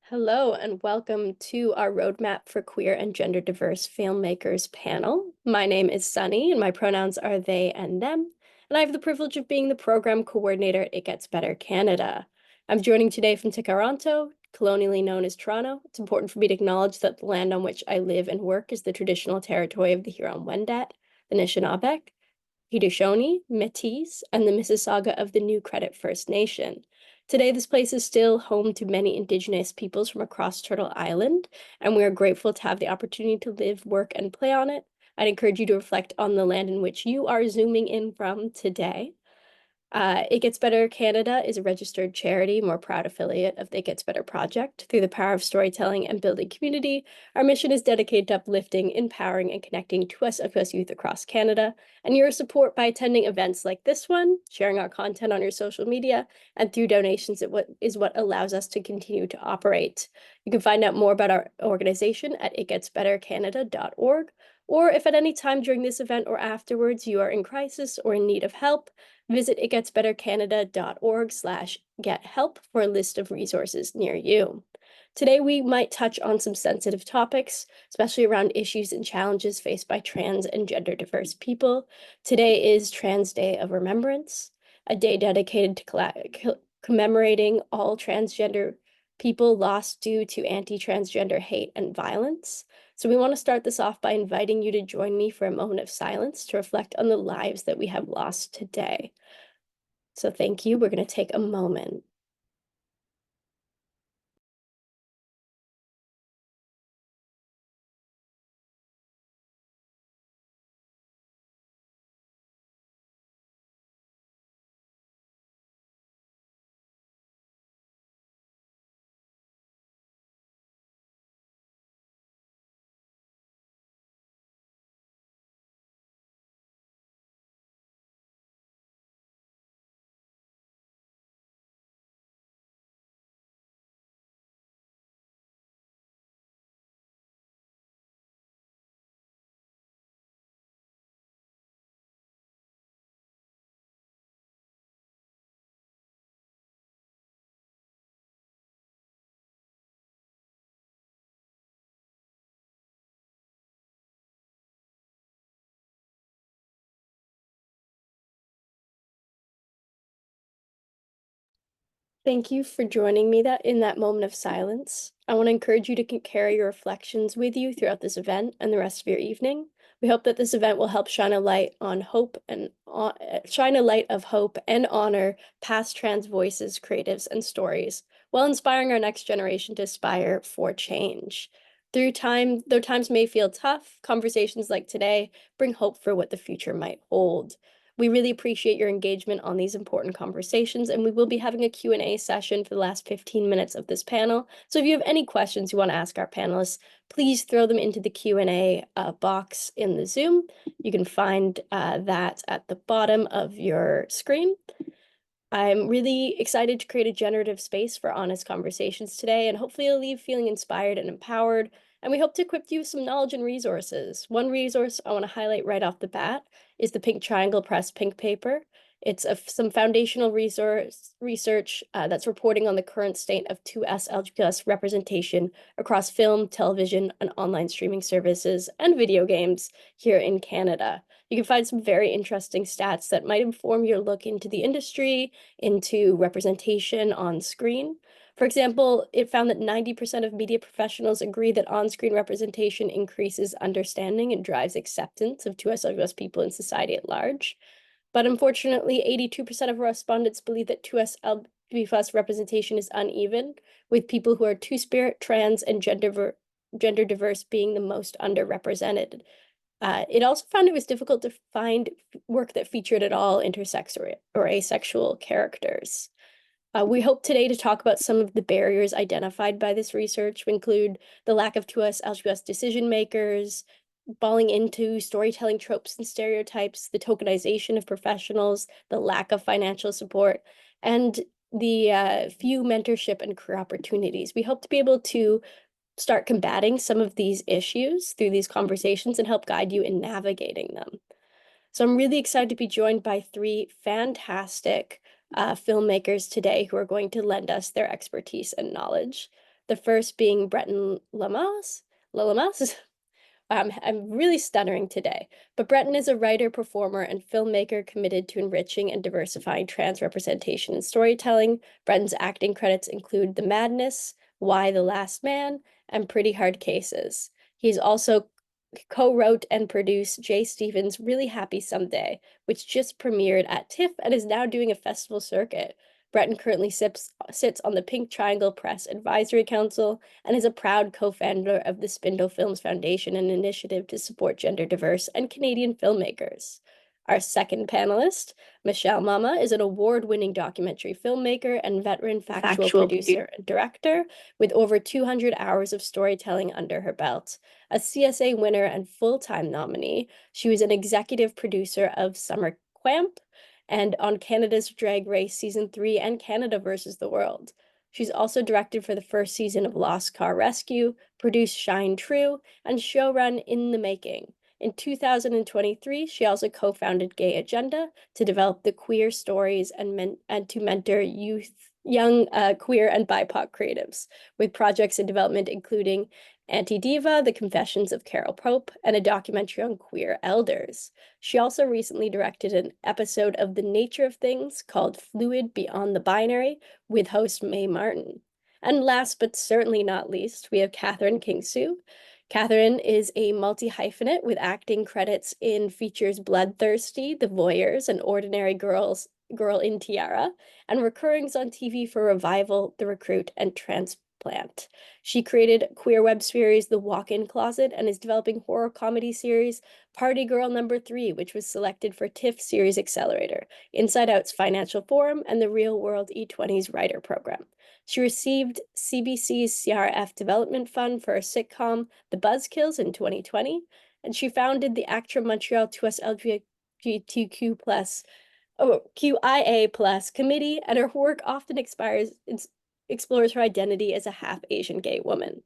Hello, and welcome to our Roadmap for Queer and Gender Diverse Filmmakers panel. My name is Sunny, and my pronouns are they and them, and I have the privilege of being the program coordinator at It Gets Better Canada. I'm joining today from Tikaranto, colonially known as Toronto. It's important for me to acknowledge that the land on which I live and work is the traditional territory of the Huron-Wendat, the Anishinaabe, Haudenosaunee, Métis, and the Mississauga of the New Credit First Nation. Today, this place is still home to many Indigenous peoples from across Turtle Island, and we are grateful to have the opportunity to live, work, and play on it. I'd encourage you to reflect on the land in which you are zooming in from today. It Gets Better Canada is a registered charity, more proud affiliate of the It Gets Better project. Through the power of storytelling and building community, our mission is dedicated to uplifting, empowering, and connecting us youth across Canada. And your support by attending events like this one, sharing our content on your social media, and through donations is what allows us to continue to operate. You can find out more about our organization at itgetsbettercanada.org. Or if at any time during this event or afterwards you are in crisis or in need of help, visit itgetsbettercanada.org/gethelp for a list of resources near you. Today, we might touch on some sensitive topics, especially around issues and challenges faced by trans and gender diverse people. Today is Trans Day of Remembrance, a day dedicated to commemorating all transgender people lost due to anti-transgender hate and violence. So we want to start this off by inviting you to join me for a moment of silence to reflect on the lives that we have lost today. So thank you. We're going to take a moment. Thank you for joining me in that moment of silence. I want to encourage you to carry your reflections with you throughout this event and the rest of your evening. We hope that this event will help shine a light on hope and shine a light of hope and honor past trans voices, creatives, and stories, while inspiring our next generation to aspire for change. Though times may feel tough, conversations like today bring hope for what the future might hold. We really appreciate your engagement on these important conversations, and we will be having a Q&A session for the last 15 minutes of this panel. So if you have any questions you want to ask our panelists, please throw them into the Q&A box in the Zoom. You can find that at the bottom of your screen. I'm really excited to create a generative space for honest conversations today, and hopefully you'll leave feeling inspired and empowered. And we hope to equip you with some knowledge and resources. One resource I want to highlight right off the bat is the Pink Triangle Press Pink Paper. It's some foundational research that's reporting on the current state of 2S LGBT+ representation across film, television, and online streaming services and video games here in Canada. You can find some very interesting stats that might inform your look into the industry, into representation on screen. For example, it found that 90% of media professionals agree that on-screen representation increases understanding and drives acceptance of 2S people in society at large. But unfortunately, 82% of respondents believe that 2S representation is uneven, with people who are two-spirit, trans, and gender diverse being the most underrepresented. It also found it was difficult to find work that featured at all intersex or asexual characters. We hope today to talk about some of the barriers identified by this research, which include the lack of 2S LGBT decision makers, falling into storytelling tropes and stereotypes, the tokenization of professionals, the lack of financial support, and the few mentorship and career opportunities. We hope to be able to start combating some of these issues through these conversations and help guide you in navigating them. So I'm really excited to be joined by three fantastic filmmakers today who are going to lend us their expertise and knowledge. the first being Breton Lalamas. I'm really stuttering today, but Breton is a writer, performer, and filmmaker committed to enriching and diversifying trans representation in storytelling. Breton's acting credits include The Madness, Why the Last Man, and Pretty Hard Cases. He's also co-wrote and produced Jay Stevens' Really Happy Someday, which just premiered at TIFF and is now doing a festival circuit. Breton currently sits on the Pink Triangle Press Advisory Council and is a proud co-founder of the Spindle Films Foundation, an initiative to support gender diverse and Canadian filmmakers. Our second panelist, Michelle Mama, is an award-winning documentary filmmaker and veteran factual producer and director with over 200 hours of storytelling under her belt. A CSA winner and full-time nominee, she was an executive producer of Summer Camp and on Canada's Drag Race Season 3 and Canada versus the World. She's also directed for the first season of Lost Car Rescue, produced Shine True, and showrun In the Making. In 2023, she also co-founded Gay Agenda to develop the queer stories and to mentor young queer and BIPOC creatives, with projects in development including Anti-Diva, The Confessions of Carol Pope, and a documentary on queer elders. She also recently directed an episode of The Nature of Things called Fluid Beyond the Binary with host Mae Martin. And last but certainly not least, we have Katherine King So. Katherine is a multi-hyphenate with acting credits in features Bloodthirsty, The Voyeurs, and Ordinary Girl in Tiara, and recurrings on TV for Revival, The Recruit, and Transplant. She created queer web series The Walk-In Closet and is developing horror comedy series Party Girl Number 3, which was selected for TIFF Series Accelerator, Inside Out's Financial Forum, and the Real World E20's Writer Program. She received CBC's CRF Development Fund for a sitcom, The Buzzkills, in 2020, and she founded the Actra Montreal Tous LGBTQ QIA plus committee, and her work often explores her identity as a half Asian gay woman.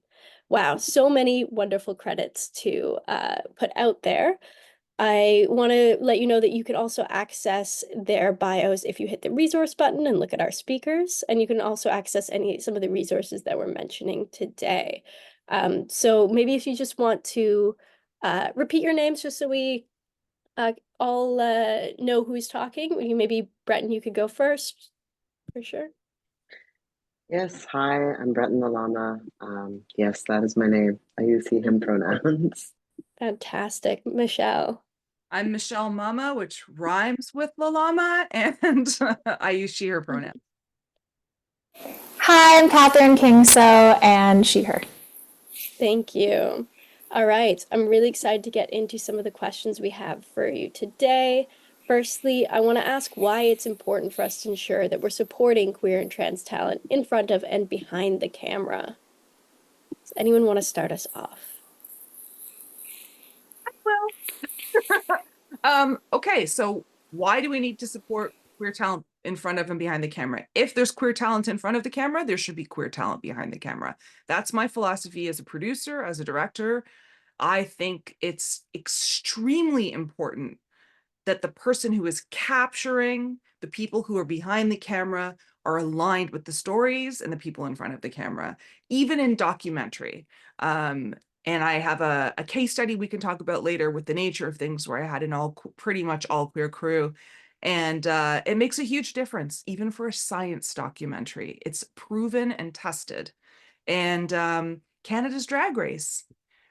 Wow, so many wonderful credits to put out there. I want to let you know that you can also access their bios if you hit the resource button and look at our speakers, and you can also access some of the resources that we're mentioning today. So maybe if you just want to repeat your names just so we all know who's talking. Maybe Breton, you could go first for sure. Yes, hi, I'm Breton Lalama. Yes, that is my name. I use he, him pronouns. Fantastic. Michelle. I'm Michelle Mama, which rhymes with Lalama, and I use she, her pronouns. Hi, I'm Katherine King So, and she, her. Thank you. All right, I'm really excited to get into some of the questions we have for you today. Firstly, I want to ask why it's important for us to ensure that we're supporting queer and trans talent in front of and behind the camera. Does anyone want to start us off? Okay, so why do we need to support queer talent in front of and behind the camera? If there's queer talent in front of the camera, there should be queer talent behind the camera. That's my philosophy as a producer, as a director. I think it's extremely important that the person who is capturing the people who are behind the camera are aligned with the stories and the people in front of the camera, even in documentary. And I have a case study we can talk about later with The Nature of Things, where I had an pretty much all queer crew. And it makes a huge difference, even for a science documentary. It's proven and tested. And Canada's Drag Race.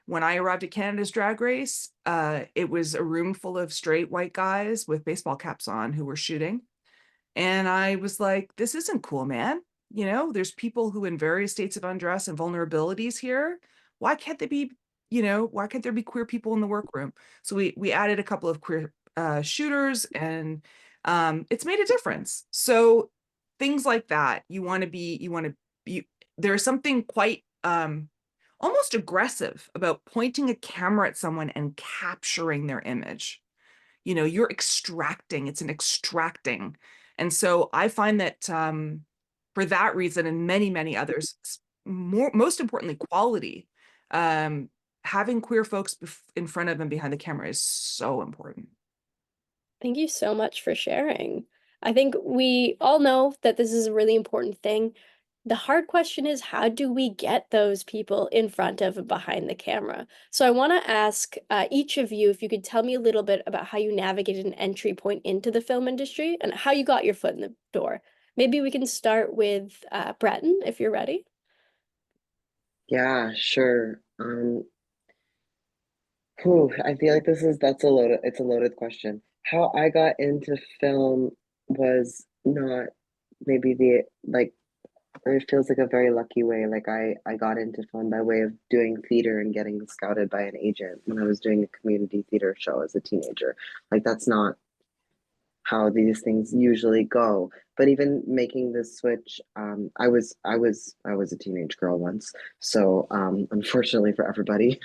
When I arrived at Canada's Drag Race, it was a room full of straight white guys with baseball caps on who were shooting. And I was like, this isn't cool, man. You know, there's people who in various states of undress and vulnerabilities here. Why can't they be, why can't there be queer people in the workroom? So we added a couple of queer shooters, and it's made a difference. So things like that, there's something quite almost aggressive about pointing a camera at someone and capturing their image. You're extracting, it's an extracting. And so I find that for that reason and many, many others, most importantly, quality, having queer folks in front of and behind the camera is so important. Thank you so much for sharing. I think we all know that this is a really important thing. The hard question is, how do we get those people in front of and behind the camera? So I want to ask each of you if you could tell me a little bit about how you navigated an entry point into the film industry and how you got your foot in the door. Maybe we can start with Breton, if you're ready. Yeah, sure. I feel like it's a loaded question. How I got into film was not maybe the like it feels like a very lucky way. Like I got into film by way of doing theater and getting scouted by an agent when I was doing a community theater show as a teenager. Like that's not how these things usually go. But even making this switch, I was a teenage girl once. So unfortunately for everybody,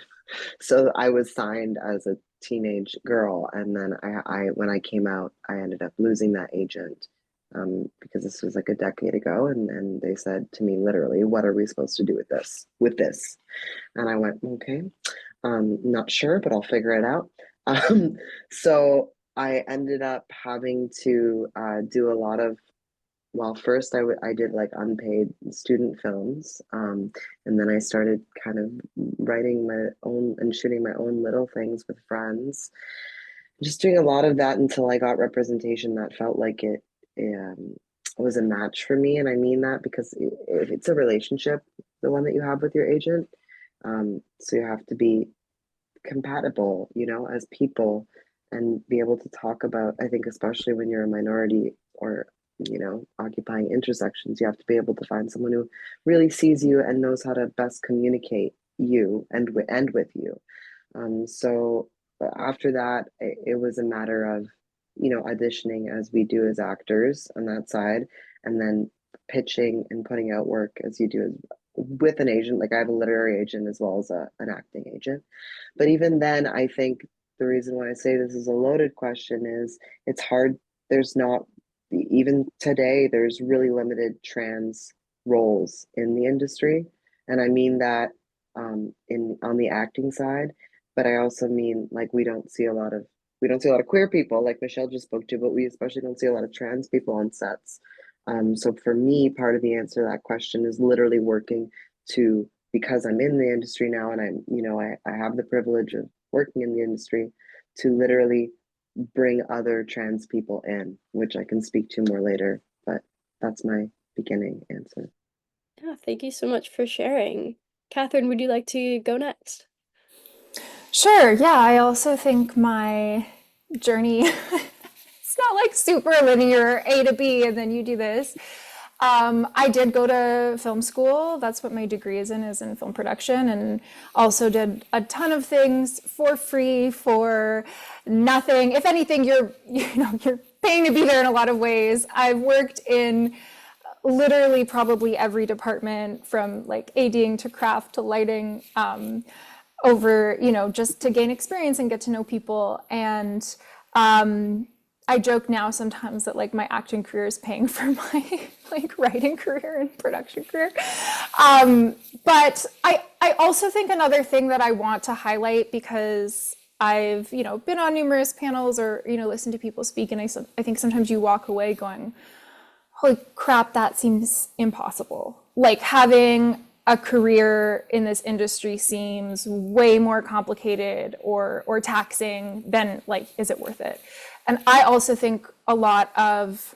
so I was signed as a teenage girl, and then I when I came out, I ended up losing that agent because this was like a decade ago, and they said to me literally, "What are we supposed to do with this? With this?" And I went, "Okay, not sure, but I'll figure it out." So I ended up having to do a lot of well, first I did like unpaid student films, and then I started kind of writing my own and shooting my own little things with friends. Just doing a lot of that until I got representation that felt like it was a match for me, and I mean that because if it's a relationship, the one that you have with your agent, so you have to be compatible, as people and be able to talk about, I think, especially when you're a minority or, occupying intersections, you have to be able to find someone who really sees you and knows how to best communicate you and with you. So after that, it was a matter of, auditioning as we do as actors on that side, and then pitching and putting out work as you do with an agent. Like I have a literary agent as well as an acting agent. But even then, I think the reason why I say this is a loaded question is it's hard. There's not, even today, there's really limited trans roles in the industry. And I mean that in on the acting side, but I also mean like we don't see a lot of queer people like Michelle just spoke to, but we especially don't see a lot of trans people on sets. So for me, part of the answer to that question is literally working to, because I'm in the industry now and I have the privilege of working in the industry, to literally bring other trans people in, which I can speak to more later. But that's my beginning answer. Yeah, thank you so much for sharing. Katherine, would you like to go next? Sure. Yeah. I also think my journey, it's not like super linear A to B and then you do this. I did go to film school. That's what my degree is in film production, and also did a ton of things for free for nothing. If anything, you're paying to be there in a lot of ways. I've worked in literally probably every department from like ADing to craft to lighting, over, just to gain experience and get to know people. And I joke now sometimes that like my acting career is paying for my like writing career and production career. But I also think another thing that I want to highlight, because I've, been on numerous panels or, listened to people speak, and I think sometimes you walk away going, holy crap, that seems impossible. Like having a career in this industry seems way more complicated or taxing than like, is it worth it? And I also think a lot of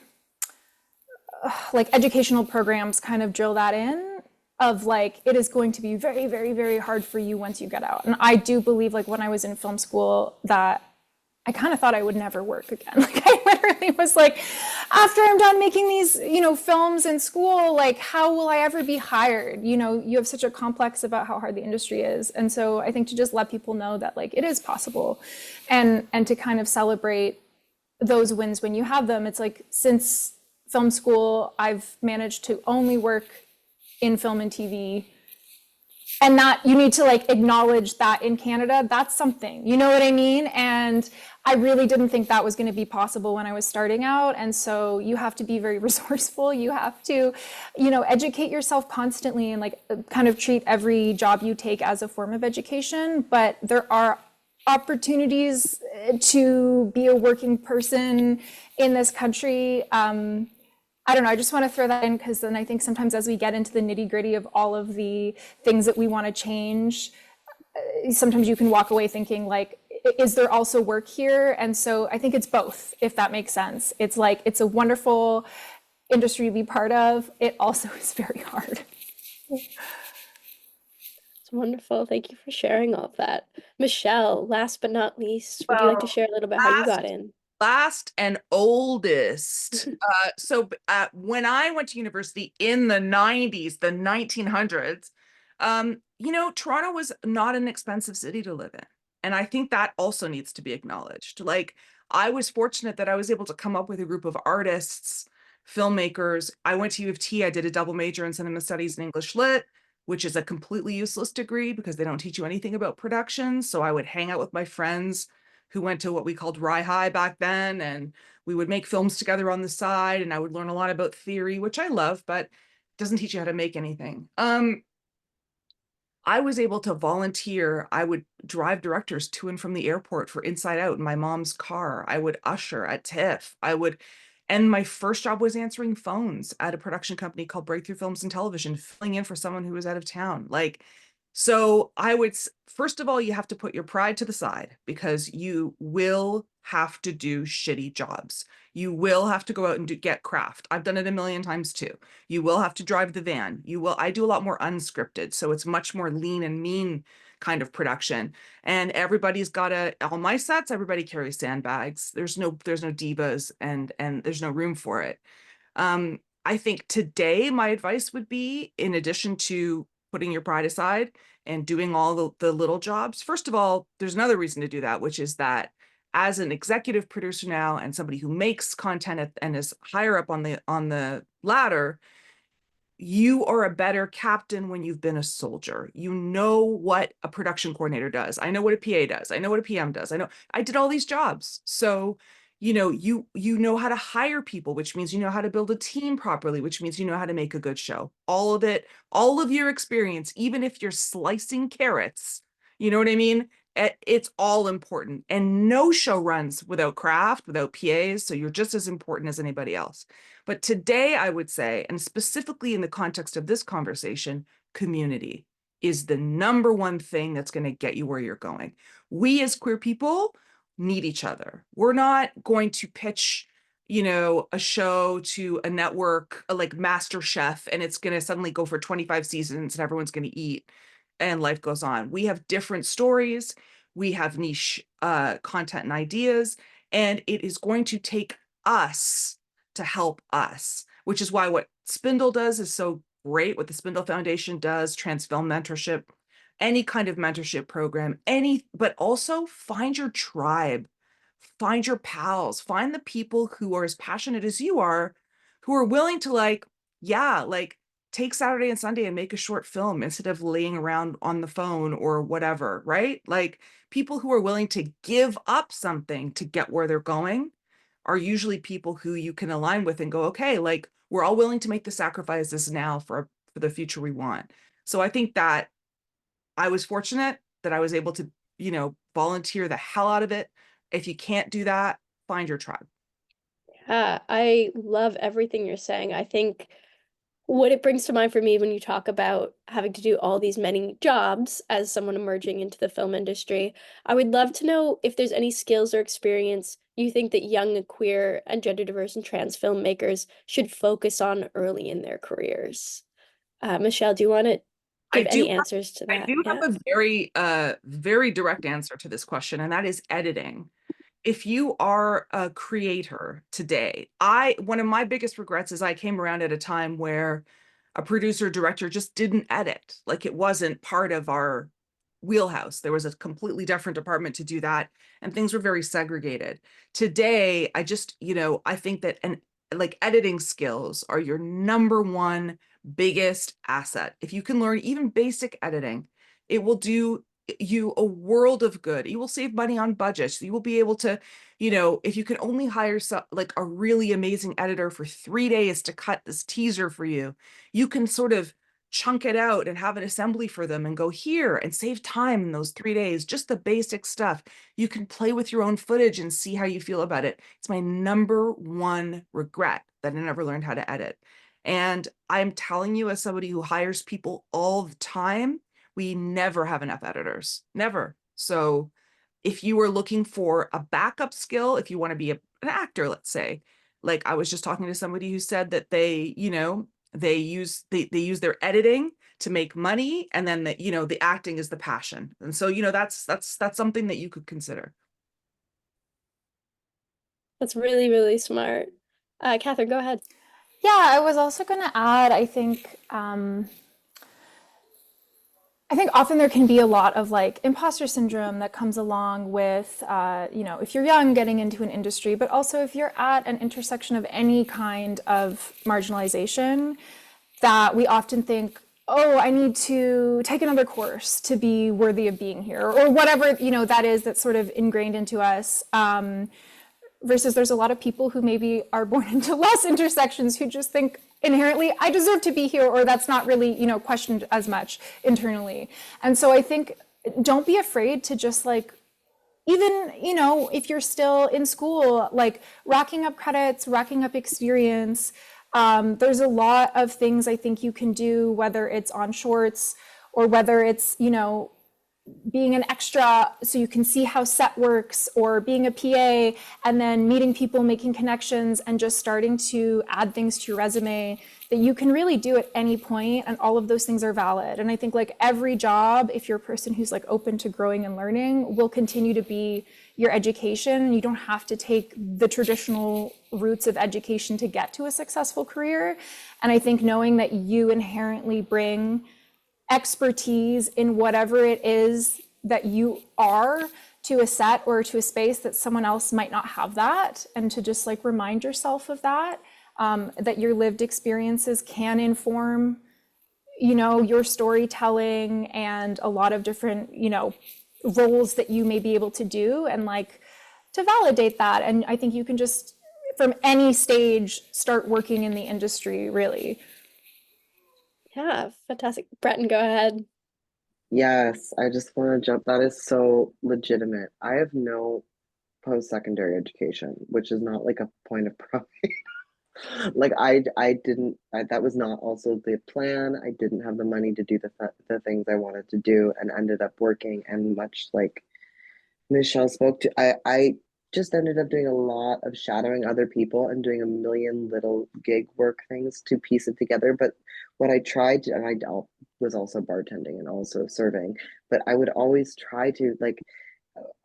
like educational programs kind of drill that in, of like, it is going to be very, very, very hard for you once you get out. And I do believe, like when I was in film school, that I kind of thought I would never work again. Like I literally was like, after I'm done making these, films in school, like how will I ever be hired? You have such a complex about how hard the industry is. And so I think to just let people know that like it is possible, and to kind of celebrate those wins when you have them. It's like, since film school, I've managed to only work in film and TV. And that you need to like acknowledge that in Canada, that's something, you know what I mean? And I really didn't think that was going to be possible when I was starting out. And so you have to be very resourceful. You have to, educate yourself constantly, and like kind of treat every job you take as a form of education. But there are opportunities to be a working person in this country I don't know, I just want to throw that in because then I think sometimes as we get into the nitty gritty of all of the things that we want to change, sometimes you can walk away thinking like, is there also work here? And so I think it's both, if that makes sense. It's like, it's a wonderful industry to be part of. It also is very hard. It's wonderful. Thank you for sharing all of that. Michelle, last but not least, would you like to Well, share a little bit how you got in? last and oldest. When I went to university in the 90s, the 1900s, Toronto was not an expensive city to live in. And I think that also needs to be acknowledged. Like, I was fortunate that I was able to come up with a group of artists, filmmakers. I went to U of T, I did a double major in cinema studies and English lit, which is a completely useless degree because they don't teach you anything about production. So I would hang out with my friends who went to what we called Rye High back then, and we would make films together on the side, and I would learn a lot about theory, which I love, but doesn't teach you how to make anything. I was able to volunteer. I would drive directors to and from the airport for Inside Out in my mom's car. I would usher at TIFF. And my first job was answering phones at a production company called Breakthrough Films and Television, filling in for someone who was out of town. So first of all, you have to put your pride to the side because you will have to do shitty jobs. You will have to go out and get craft. I've done it a million times too. You will have to drive the van. I do a lot more unscripted. So it's much more lean and mean kind of production. And on my sets, everybody carries sandbags. There's no divas and there's no room for it. I think today my advice would be, in addition to putting your pride aside and doing all the little jobs, first of all, there's another reason to do that, which is that as an executive producer now and somebody who makes content and is higher up on the ladder, you are a better captain when you've been a soldier. You know what a production coordinator does. I know what a PA does. I know what a PM does. I did all these jobs. So, you know how to hire people, which means you know how to build a team properly, which means you know how to make a good show. All of it, all of your experience, even if you're slicing carrots, you know what I mean? It's all important. And no show runs without craft, without PAs. So you're just as important as anybody else. But today, I would say, and specifically in the context of this conversation, community is the number one thing that's going to get you where you're going. We as queer people need each other. We're not going to pitch, a show to a network like Master Chef, and it's going to suddenly go for 25 seasons and everyone's going to eat and life goes on. We have different stories. We have niche content and ideas, and it is going to take us to help us, which is why what Spindle does is so great. What the Spindle Foundation does, trans film mentorship, any kind of mentorship program, but also find your tribe, find your pals, find the people who are as passionate as you are, who are willing to take Saturday and Sunday and make a short film instead of laying around on the phone or whatever, right? Like, people who are willing to give up something to get where they're going are usually people who you can align with and go, okay, like, we're all willing to make the sacrifices now for the future we want. So I think that I was fortunate that I was able to, volunteer the hell out of it. If you can't do that, find your tribe. Yeah, I love everything you're saying. I think what it brings to mind for me when you talk about having to do all these many jobs as someone emerging into the film industry, I would love to know if there's any skills or experience you think that young queer and gender diverse and trans filmmakers should focus on early in their careers. Michelle, do you want to I give do any answers to I that? do have Yeah. a very direct answer to this question, and that is editing. If you are a creator today, one of my biggest regrets is I came around at a time where a producer director just didn't edit. Like, it wasn't part of our wheelhouse. There was a completely different department to do that, and things were very segregated. Today, I think that editing skills are your number one biggest asset. If you can learn even basic editing, it will do you a world of good. You will save money on budgets. You will be able to, if you can only hire a really amazing editor for 3 days to cut this teaser for you, you can sort of chunk it out and have an assembly for them and go here and save time in those 3 days, just the basic stuff. You can play with your own footage and see how you feel about it. It's my number one regret that I never learned how to edit. And I'm telling you, as somebody who hires people all the time, we never have enough editors, never. So if you are looking for a backup skill, if you want to be an actor, let's say, like I was just talking to somebody who said that they, they use their editing to make money, and then the acting is the passion. And so, that's something that you could consider. That's really, really smart. Katherine, go ahead. Yeah, I was also going to add, I think often there can be a lot of like imposter syndrome that comes along with, if you're young getting into an industry, but also if you're at an intersection of any kind of marginalization, that we often think, oh, I need to take another course to be worthy of being here, or whatever, that is, that's sort of ingrained into us. Versus there's a lot of people who maybe are born into less intersections who just think inherently, I deserve to be here, or that's not really, questioned as much internally. And so I think don't be afraid to just like, even, if you're still in school, like racking up credits, racking up experience, there's a lot of things I think you can do, whether it's on shorts or whether it's, being an extra so you can see how set works, or being a PA and then meeting people, making connections, and just starting to add things to your resume that you can really do at any point, and all of those things are valid. And I think like every job, if you're a person who's like open to growing and learning, will continue to be your education. You don't have to take the traditional routes of education to get to a successful career. And I think knowing that you inherently bring expertise in whatever it is that you are to a set or to a space that someone else might not have that, and to just like remind yourself of that, that your lived experiences can inform, your storytelling and a lot of different, roles that you may be able to do, and like to validate that. And I think you can just, from any stage, start working in the industry, really. Yeah, fantastic. Breton, go ahead. Yes, I just want to jump. That is so legitimate. I have no post-secondary education, which is not like a point of pride. Like I didn't that was not also the plan. I didn't have the money to do the things I wanted to do, and ended up working, and much like Michelle spoke to, I just ended up doing a lot of shadowing other people and doing a million little gig work things to piece it together. But what I tried to, and was also bartending and also serving, but I would always try to like,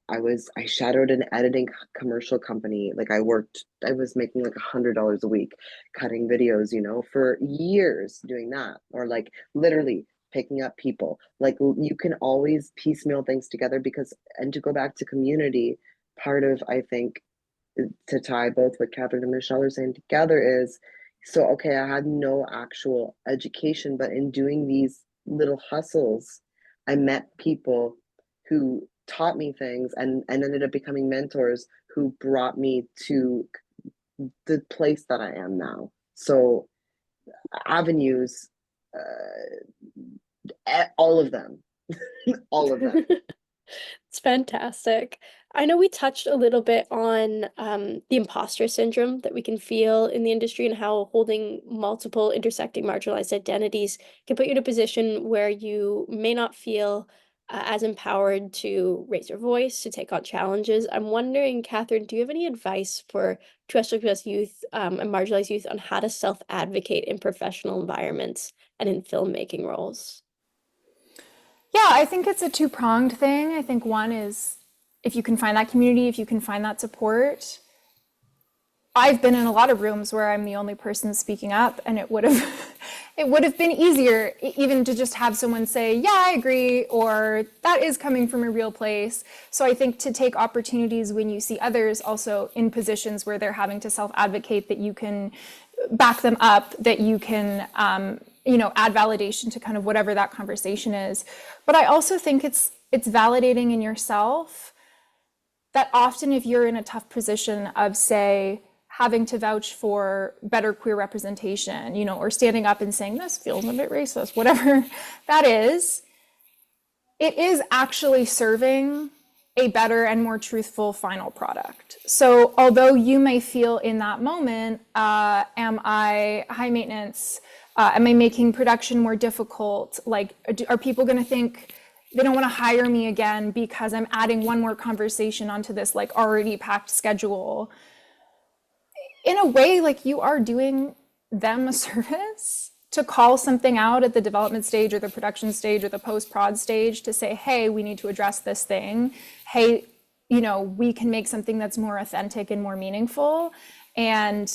I shadowed an editing commercial company. Like I was making like $100 a week cutting videos, for years doing that, or like literally picking up people. Like you can always piecemeal things together, because, and to go back to community, part of, I think, to tie both what Katherine and Michelle are saying together is, so okay, I had no actual education, but in doing these little hustles, I met people who taught me things, and ended up becoming mentors who brought me to the place that I am now. So avenues, all of them, all of them. It's fantastic. I know we touched a little bit on the imposter syndrome that we can feel in the industry, and how holding multiple intersecting marginalized identities can put you in a position where you may not feel as empowered to raise your voice, to take on challenges. I'm wondering, Katherine, do you have any advice for LGBTQ+ youth and marginalized youth on how to self-advocate in professional environments and in filmmaking roles? Yeah, I think it's a two-pronged thing. I think one is, if you can find that community, if you can find that support. I've been in a lot of rooms where I'm the only person speaking up, and it would have it would have been easier even to just have someone say, yeah, I agree, or that is coming from a real place. So I think to take opportunities when you see others also in positions where they're having to self-advocate, that you can back them up, that you can add validation to kind of whatever that conversation is. But I also think it's validating in yourself that often if you're in a tough position of, say, having to vouch for better queer representation, you know, or standing up and saying this feels a bit racist, whatever that is, it is actually serving a better and more truthful final product. So although you may feel in that moment, am I high maintenance? Am I making production more difficult? Like, are people going to think they don't want to hire me again because I'm adding one more conversation onto this like already packed schedule? In a way, like, you are doing them a service to call something out at the development stage or the production stage or the post-prod stage to say, hey, we need to address this thing. Hey, you know, we can make something that's more authentic and more meaningful. And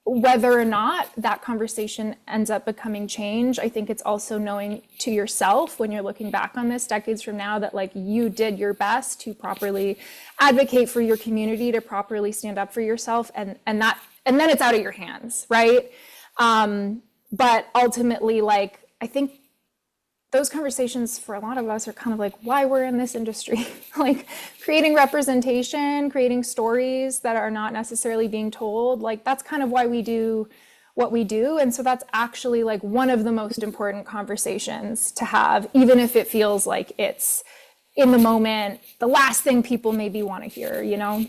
whether or not that conversation ends up becoming change, I think it's also knowing to yourself when you're looking back on this decades from now that like you did your best to properly advocate for your community, to properly stand up for yourself, and then it's out of your hands, right? But ultimately, like, I think those conversations for a lot of us are kind of like why we're in this industry, like creating representation, creating stories that are not necessarily being told. Like, that's kind of why we do what we do. And so that's actually like one of the most important conversations to have, even if it feels like it's in the moment, the last thing people maybe want to hear, you know?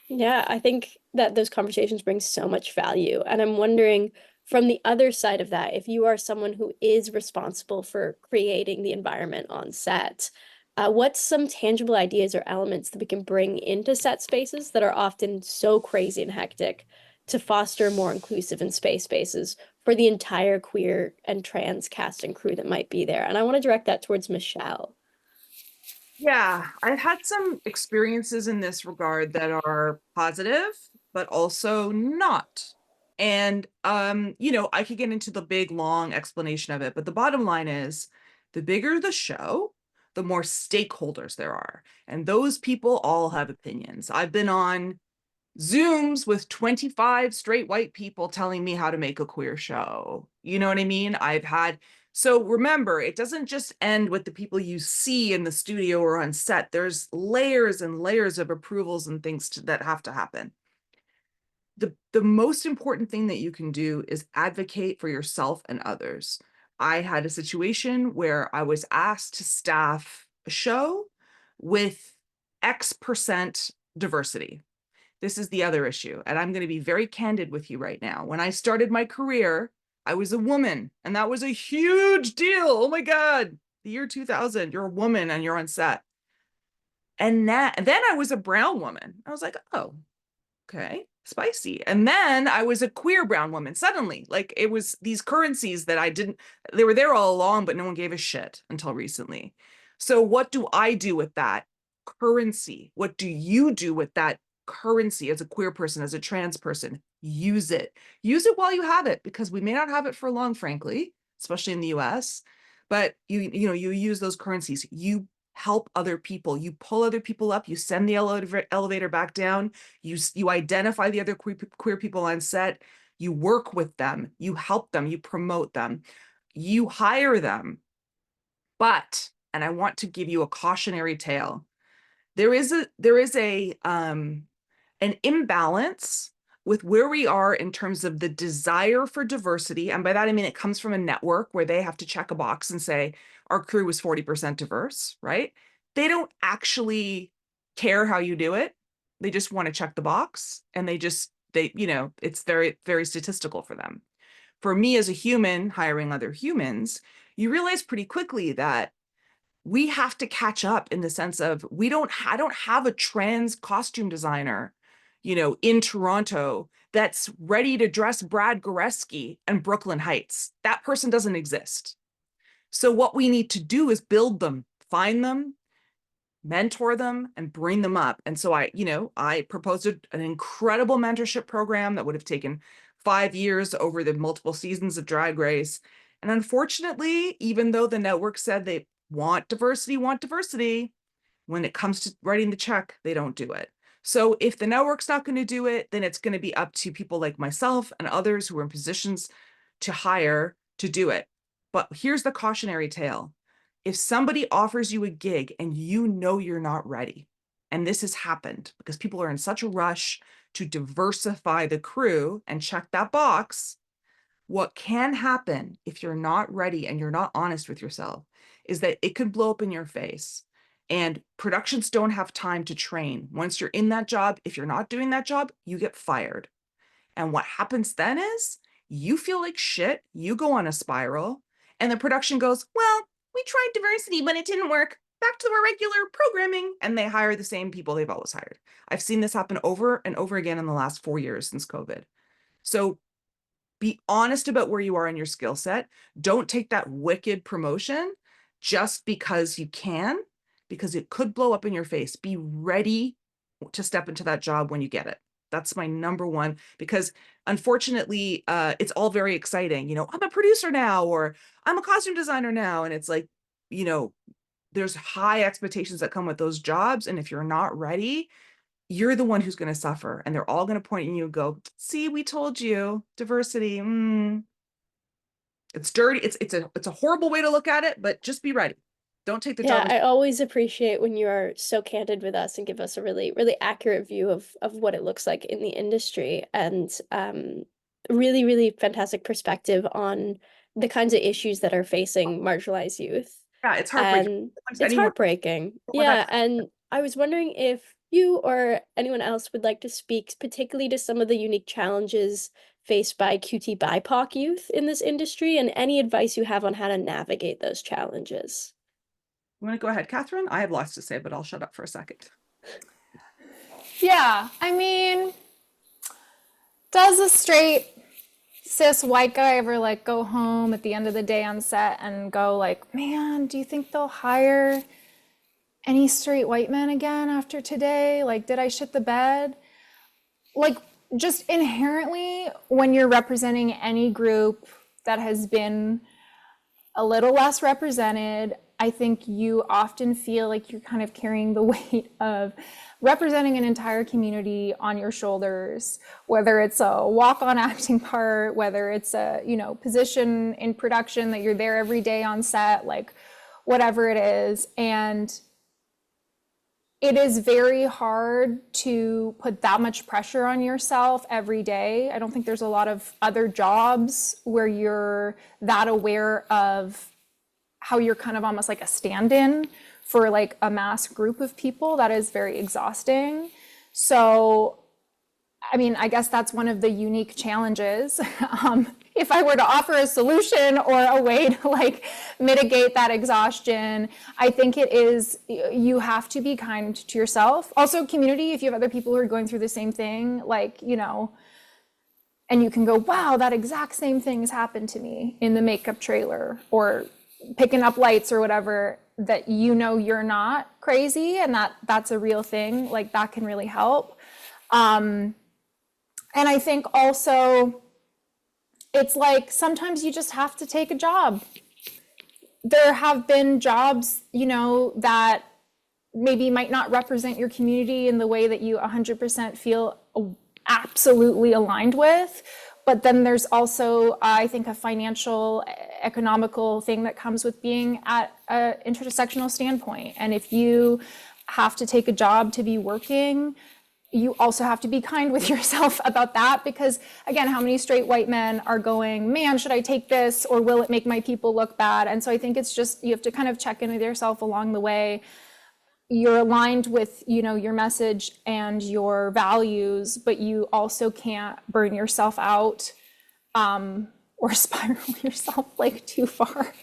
Yeah, I think that those conversations bring so much value. And I'm wondering, from the other side of that, if you are someone who is responsible for creating the environment on set, what's some tangible ideas or elements that we can bring into set spaces that are often so crazy and hectic to foster more inclusive and spaces for the entire queer and trans cast and crew that might be there? And I want to direct that towards Michelle. Yeah, I've had some experiences in this regard that are positive, but also not. And you know, I could get into the big long explanation of it, but the bottom line is the bigger the show, the more stakeholders there are. And those people all have opinions. I've been on Zooms with 25 straight white people telling me how to make a queer show. You know what I mean? So remember, it doesn't just end with the people you see in the studio or on set. There's layers and layers of approvals and things that have to happen. The most important thing that you can do is advocate for yourself and others. I had a situation where I was asked to staff a show with X% diversity. This is the other issue, and I'm going to be very candid with you right now. When I started my career, I was a woman, and that was a huge deal. Oh my God, the year 2000, you're a woman and you're on set. And then I was a brown woman. I was like, oh, okay, spicy. And then I was a queer brown woman suddenly. Like, it was these currencies that they were there all along, but no one gave a shit until recently. So what do I do with that currency? What do you do with that currency as a queer person, as a trans person? Use it. Use it while you have it, because we may not have it for long, frankly, especially in the US. But you use those currencies. You help other people. You pull other people up. You send the elevator back down. You identify the other queer people on set. You work with them. You help them. You promote them. You hire them. But, and I want to give you a cautionary tale, there is an imbalance with where we are in terms of the desire for diversity. And by that, I mean, it comes from a network where they have to check a box and say, our crew was 40% diverse, right? They don't actually care how you do it. They just want to check the box, and it's very, very statistical for them. For me as a human hiring other humans, you realize pretty quickly that we have to catch up in the sense of I don't have a trans costume designer, in Toronto that's ready to dress Brad Goreski and Brooklyn Heights. That person doesn't exist. So what we need to do is build them, find them, mentor them, and bring them up. And so I proposed an incredible mentorship program that would have taken 5 years over the multiple seasons of Drag Race. And unfortunately, even though the network said they want diversity, when it comes to writing the check, they don't do it. So if the network's not going to do it, then it's going to be up to people like myself and others who are in positions to hire to do it. But here's the cautionary tale. If somebody offers you a gig and you know you're not ready, and this has happened because people are in such a rush to diversify the crew and check that box. What can happen if you're not ready and you're not honest with yourself is that it could blow up in your face. And productions don't have time to train. Once you're in that job, if you're not doing that job, you get fired. And what happens then is you feel like shit, you go on a spiral, and the production goes, well, we tried diversity, but it didn't work. Back to our regular programming. And they hire the same people they've always hired. I've seen this happen over and over again in the last 4 years since COVID. So be honest about where you are in your skill set. Don't take that wicked promotion just because you can, because it could blow up in your face. Be ready to step into that job when you get it. That's my number one, because unfortunately, it's all very exciting. You know, I'm a producer now, or I'm a costume designer now. And it's like, you know, there's high expectations that come with those jobs. And if you're not ready, you're the one who's going to suffer, and they're all going to point at you and go, see, we told you, diversity. It's dirty. It's a horrible way to look at it, but just be ready. Don't take the Yeah, job. I always appreciate when you are so candid with us and give us a really, really accurate view of what it looks like in the industry, and really, really fantastic perspective on the kinds of issues that are facing marginalized youth. Yeah, it's heartbreaking. And it's Anyone heartbreaking. with that? Yeah, and I was wondering if you or anyone else would like to speak particularly to some of the unique challenges faced by QT BIPOC youth in this industry, and any advice you have on how to navigate those challenges. I'm going to go ahead, Catherine. I have lots to say, but I'll shut up for a second. Yeah, I mean, does a straight cis white guy ever like go home at the end of the day on set and go like, man, do you think they'll hire any straight white men again after today? Like, did I shit the bed? Like, just inherently, when you're representing any group that has been a little less represented, I think you often feel like you're kind of carrying the weight of representing an entire community on your shoulders, whether it's a walk-on acting part, whether it's a, you know, position in production that you're there every day on set, like whatever it is. And it is very hard to put that much pressure on yourself every day. I don't think there's a lot of other jobs where you're that aware of how you're kind of almost like a stand-in for like a mass group of people. That is very exhausting. So, I mean, I guess that's one of the unique challenges. If I were to offer a solution or a way to like mitigate that exhaustion, I think it is, you have to be kind to yourself. Also community, if you have other people who are going through the same thing, like, you know, and you can go, wow, that exact same thing has happened to me in the makeup trailer, or picking up lights or whatever, that you know you're not crazy and that's a real thing, like that can really help. And I think also it's like sometimes you just have to take a job. There have been jobs, you know, that maybe might not represent your community in the way that you 100% feel absolutely aligned with. But then there's also, I think, a financial, economical thing that comes with being at an intersectional standpoint. And if you have to take a job to be working, you also have to be kind with yourself about that, because again, how many straight white men are going, man, should I take this, or will it make my people look bad? And so I think it's just, you have to kind of check in with yourself along the way. You're aligned with, you know, your message and your values, but you also can't burn yourself out or spiral yourself like too far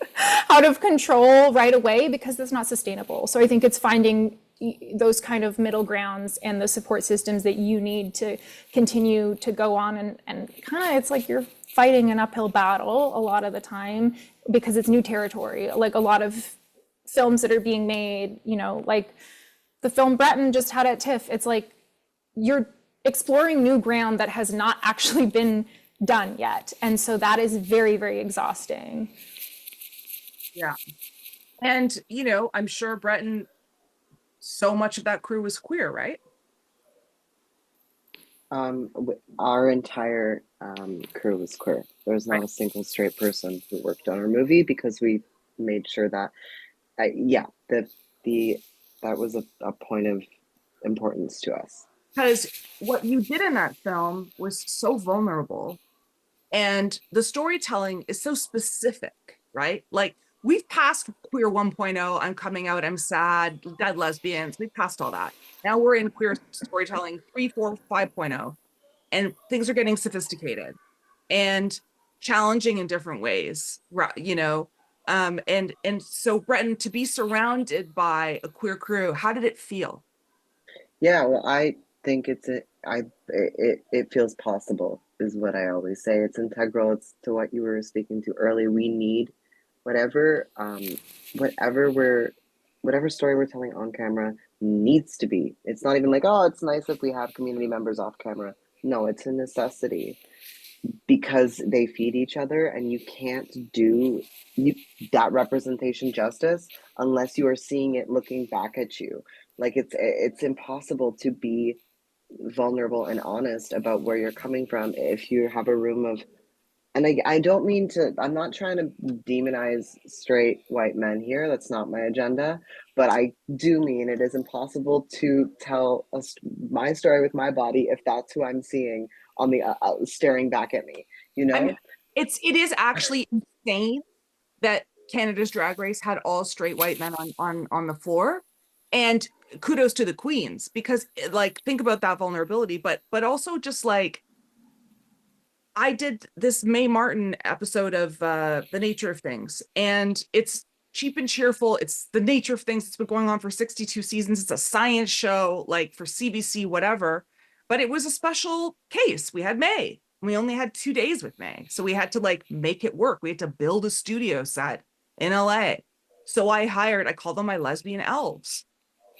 out of control right away, because that's not sustainable. So I think it's finding those kind of middle grounds and the support systems that you need to continue to go on, and kind of, it's like you're fighting an uphill battle a lot of the time because it's new territory. Like a lot of films that are being made, you know, like the film Breton just had at TIFF, it's like you're exploring new ground that has not actually been done yet. And so that is very, very exhausting. Yeah. And, you know, I'm sure Breton, so much of that crew was queer, right? Our entire crew was queer. There was not a single straight person who worked on our movie, because we made sure that, that was a point of importance to us. because what you did in that film was so vulnerable, and the storytelling is so specific, right? Like, we've passed queer 1.0, I'm coming out, I'm sad, dead lesbians, we've passed all that. Now we're in queer storytelling 3, 4, 5.0, and things are getting sophisticated and challenging in different ways, you know. And so, Breton, to be surrounded by a queer crew, how did it feel? Yeah, well, I think it feels possible is what I always say. It's integral. It's to what you were speaking to earlier. We need whatever whatever we're whatever story we're telling on camera needs to be. It's not even like, oh, it's nice if we have community members off camera. No, it's a necessity because they feed each other, and you can't do you, that representation justice unless you are seeing it looking back at you. Like it's impossible to be vulnerable and honest about where you're coming from if you have a room of, and I don't mean to, I'm not trying to demonize straight white men here. That's not my agenda. But I do mean it is impossible to tell my story with my body if that's who I'm seeing on the staring back at me, you I mean, know? it is actually insane that Canada's Drag Race had all straight white men on the floor. And kudos to the queens, because like, think about that vulnerability, but also just like, I did this Mae Martin episode of The Nature of Things, and it's cheap and cheerful. It's the nature of things. It's been going on for 62 seasons. It's a science show, like for CBC, whatever. But it was a special case. We had May. We only had 2 days with May. So we had to like make it work. We had to build a studio set in LA. So I called them my lesbian elves,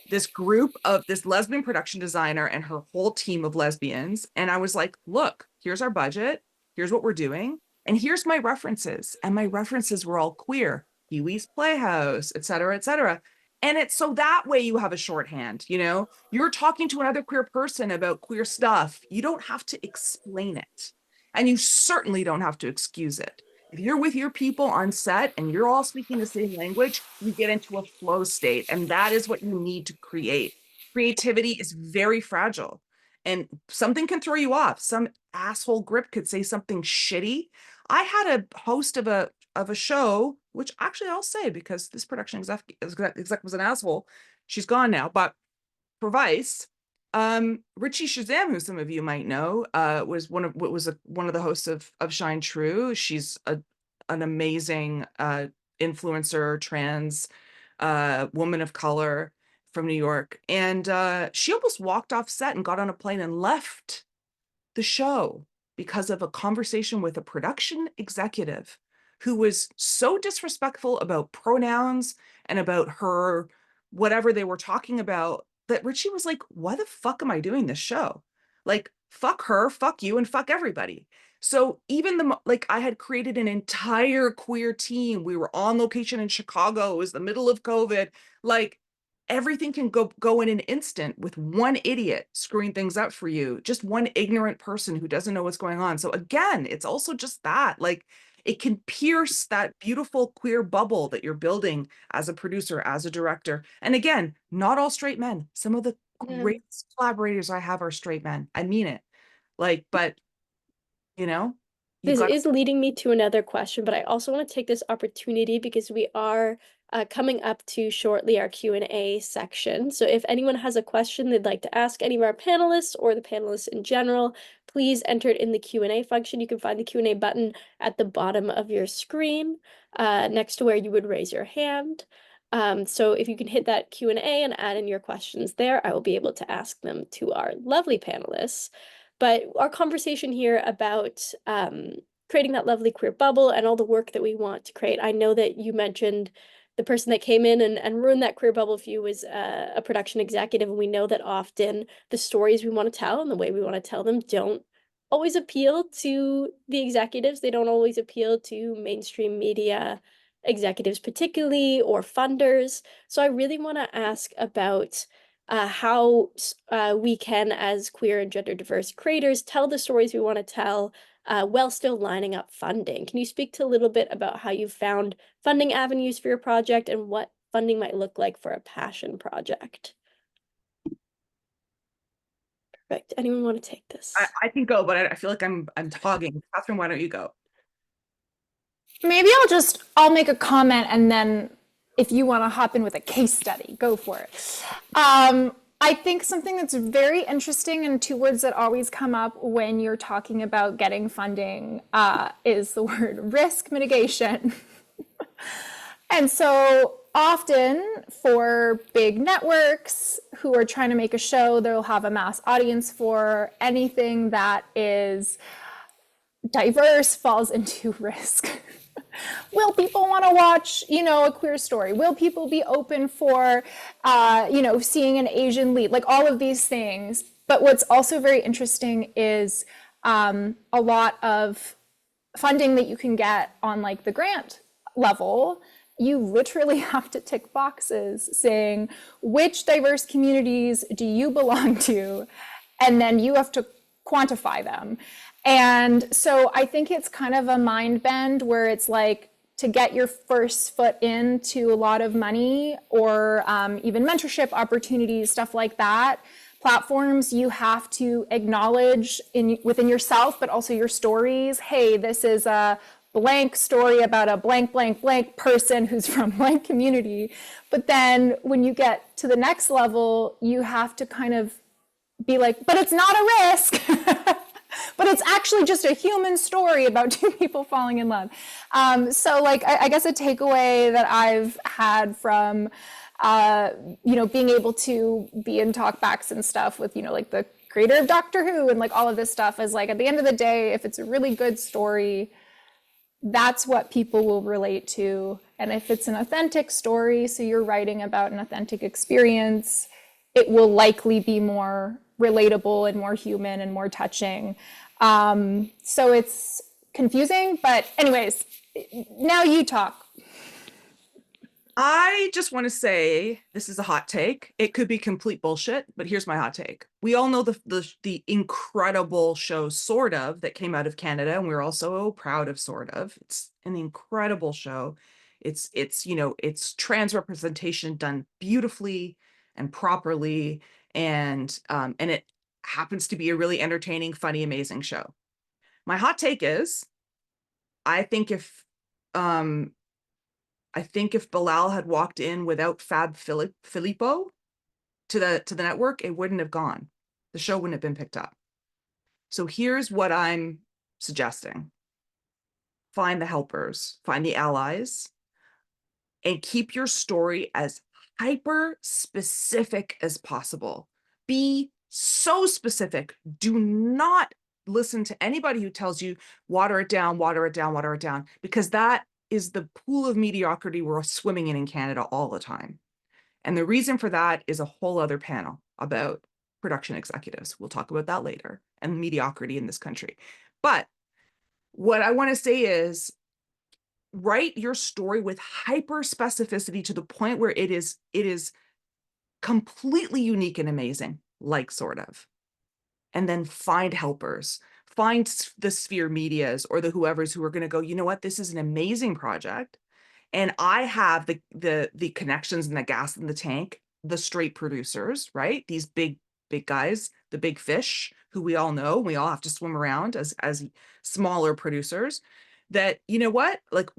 this group of this lesbian production designer and her whole team of lesbians. And I was like, look, here's our budget. Here's what we're doing. And here's my references. And my references were all queer, Pee-wee's Playhouse, et cetera, et cetera. And it's so that way you have a shorthand, you know, you're talking to another queer person about queer stuff. You don't have to explain it. And you certainly don't have to excuse it. If you're with your people on set and you're all speaking the same language, you get into a flow state. And that is what you need to create. Creativity is very fragile, and something can throw you off. Some asshole grip could say something shitty. I had a host of a show, which actually I'll say, because this production exec was an asshole. She's gone now, but for Vice, Richie Shazam, who some of you might know, was one of the hosts of Shine True. She's an amazing influencer, trans woman of color from New York, and she almost walked off set and got on a plane and left the show because of a conversation with a production executive who was so disrespectful about pronouns and about her, whatever they were talking about, that Richie was like, why the fuck am I doing this show? Like, fuck her, fuck you, and fuck everybody. So even like, I had created an entire queer team. We were on location in Chicago. It was the middle of COVID. Like, everything can go in an instant with one idiot screwing things up for you, just one ignorant person who doesn't know what's going on. So again, it's also just that, like, it can pierce that beautiful queer bubble that you're building as a producer, as a director. And again, not all straight men. Some of the Yeah. greatest collaborators I have are straight men. I mean it. Like, but you know, you This got is leading me to another question, but I also want to take this opportunity because we are coming up to shortly our Q&A section. So if anyone has a question they'd like to ask any of our panelists or the panelists in general, please enter it in the Q&A function. You can find the Q&A button at the bottom of your screen, next to where you would raise your hand. So if you can hit that Q&A and add in your questions there, I will be able to ask them to our lovely panelists. But our conversation here about creating that lovely queer bubble and all the work that we want to create. I know that you mentioned the person that came in and ruined that queer bubble for you was a production executive. And we know that often the stories we want to tell and the way we want to tell them don't always appeal to the executives. They don't always appeal to mainstream media executives particularly, or funders. So I really want to ask about how we can, as queer and gender diverse creators, tell the stories we want to tell while still lining up funding. Can you speak to a little bit about how you've found funding avenues for your project and what funding might look like for a passion project? Perfect. Anyone want to take this? I can go, but I feel like I'm talking. Katherine, why don't you go? Maybe I'll make a comment, and then if you want to hop in with a case study, go for it. I think something that's very interesting, and two words that always come up when you're talking about getting funding is the word risk mitigation. And so often for big networks who are trying to make a show, they'll have a mass audience for anything that is diverse falls into risk. Will people want to watch, a queer story? Will people be open for, seeing an Asian lead? Like all of these things. But what's also very interesting is a lot of funding that you can get on like the grant level. You literally have to tick boxes saying, which diverse communities do you belong to? And then you have to quantify them. And so I think it's kind of a mind bend where it's like to get your first foot into a lot of money or even mentorship opportunities, stuff like that. Platforms, you have to acknowledge within yourself, but also your stories. Hey, this is a blank story about a blank, blank, blank person who's from blank community. But then when you get to the next level, you have to kind of be like, but it's not a risk. But it's actually just a human story about two people falling in love. So like, I guess a takeaway that I've had from, being able to be in talkbacks and stuff with, like the creator of Doctor Who and like all of this stuff is like, at the end of the day, if it's a really good story, that's what people will relate to. And if it's an authentic story, so you're writing about an authentic experience, it will likely be more relatable and more human and more touching. So it's confusing, but anyways, now you talk. I just want to say this is a hot take. It could be complete bullshit, but here's my hot take. We all know the incredible show Sort of that came out of Canada, and we're also proud of Sort of. It's an incredible show. It's trans representation done beautifully and properly, and it happens to be a really entertaining, funny, amazing show. My hot take is, I think if Bilal had walked in without Fab Filippo to the network, it wouldn't have gone. The show wouldn't have been picked up. So here's what I'm suggesting. Find the helpers, find the allies, and keep your story as hyper specific as possible. Be so specific. Do not listen to anybody who tells you water it down, water it down, water it down, because that is the pool of mediocrity we're swimming in Canada all the time. And the reason for that is a whole other panel about production executives. We'll talk about that later, and mediocrity in this country. But what I want to say is, write your story with hyper specificity to the point where it is completely unique and amazing, like Sort of. And then find helpers, find the Sphere Medias or the whoever's who are going to go, you know what, this is an amazing project. And I have the connections and the gas in the tank, the straight producers, right? These big guys, the big fish who we all know, we all have to swim around as smaller producers. That, you know what, like